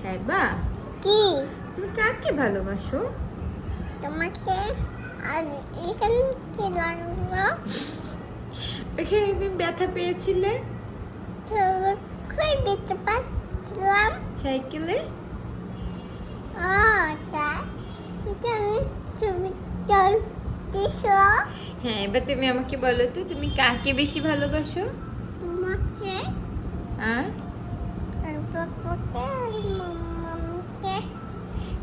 সাইবা, কি তুমি কাকে ভালোবাসো? তোমাকে আর এখানে কি লাগলো? ওখানে তুমি ব্যথা পেয়েছিলে কই দেখতে পাচ্ছিলাম? সাইকেলে। তা এখানে ছবি তুলতেছো? হ্যাঁ, এবার তুমি আমাকে বলো তো, তুমি কাকে বেশি ভালোবাসো? তোমাকে আর আর পাপাকে আর মামাকে।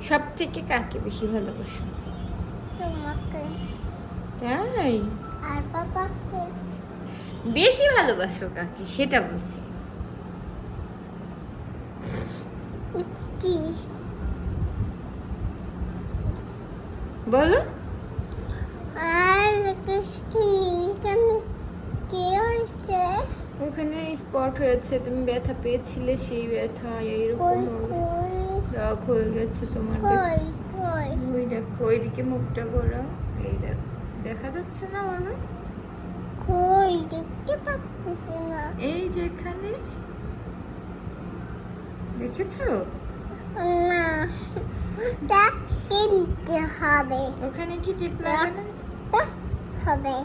সব থেকে কাকে বেশি ভালোবাসো? তোমাকে তাই? আর পাপাকে। বেশি ভালোবাসো কাকে সেটা বলছি। কি বলো। আর এখানে কি হয়েছে? ওখানে স্পট হয়েছে, তুমি ব্যথা পেয়েছিলে, সেই ব্যথা এইরকম কই রাগ হয়ে গেছে তোমার। কই কই ওই দেখো, ওইদিকে মুখটা ঘোরাও। এই দেখো, দেখা যাচ্ছে না? বলো। কই দেখতে পাচ্ছি না। এই যে এখানে দেখেছো? না তা কিনতে হবে। ওখানে কি টেপ লাগানো? তা হবে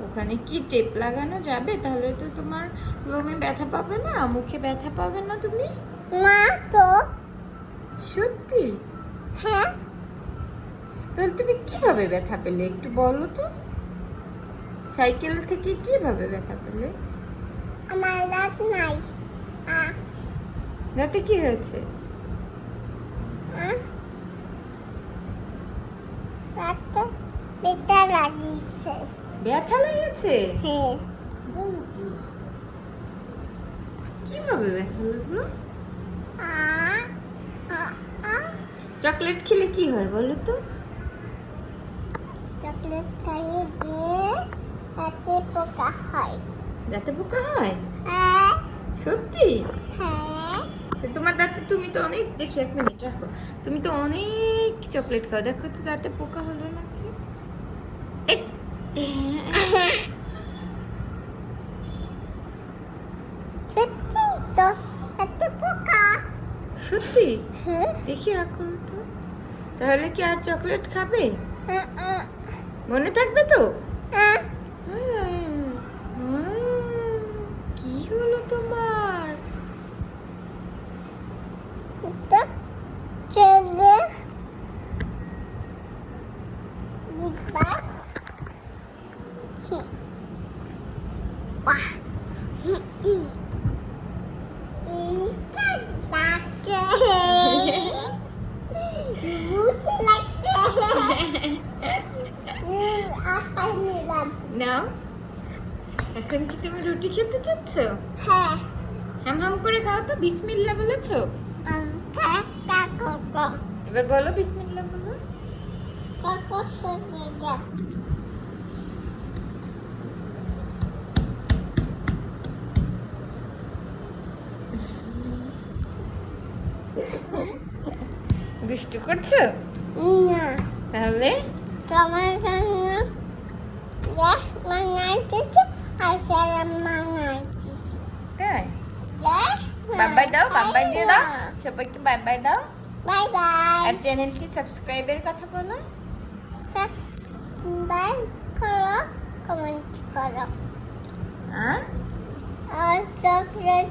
ওখানে কি টেপ লাগানো যাবে? তাহলে তো তোমার লোমে ব্যথা পাবে না, মুখে ব্যথা পাবে না তুমি। না তো। সত্যি? হ্যাঁ তাহলে তুমি কিভাবে ব্যথা পেলে একটু বলো তো। সাইকেল থেকে কিভাবে ব্যথা পেলে? আমার দাঁত নাই। আ দাঁতে কি হয়েছে? আ দাঁতে ব্যথা লাগিয়েছে। ব্যথা লেগেছে? হ্যাঁ বলো কি? কিভাবে ব্যথা লাগলো? আ আ আ চকলেট খেলে কি হয় বলো তো? চকলেট খাইয়ে যে দাঁতে পোকা হয়। দাঁতে পোকা হয়? হ্যাঁ সত্যি? হ্যাঁ তো তোমার দাঁতে, তুমি তো অনেক, দেখি এক মিনিট রাখো, তুমি তো অনেক চকলেট খাও, দেখো তো দাঁতে পোকা হলো নাকি। এই, সত্যি তো দাঁতে পোকা। সত্যি? হ্যাঁ দেখি এখন তো। তাহলে কি আর চকলেট খাবে? আ আ মনে থাকবে তো? আ কি হলো তোমার? তো চলে দিবা। বাহ এটা লাগছে ভূত লাগছে। আটা নিলাম। নাও, এখন কি তুমি রুটি খেতে চাচ্ছ? হ্যাঁ হাম হাম করে খাও তো, বিসমিল্লাহ বলেছো? কাকা এবার বলো বিসমিল্লাহ বলো। কাকা সরে যা। দুষ্টু করছো? না তাহলে তোমার জন্য গ্যাস বানাইতেছি আর স্যালাম বানাইতেছি। তাই? গ্যাস বাই বাই দাও, বাই বাই দিয়ে দাও, সবাইকে বাই বাই দাও। Bye bye. আর চ্যানেলটি সাবস্ক্রাইবের কথা বলো। বাই করো, কমেন্ট করো আর আর চকলেট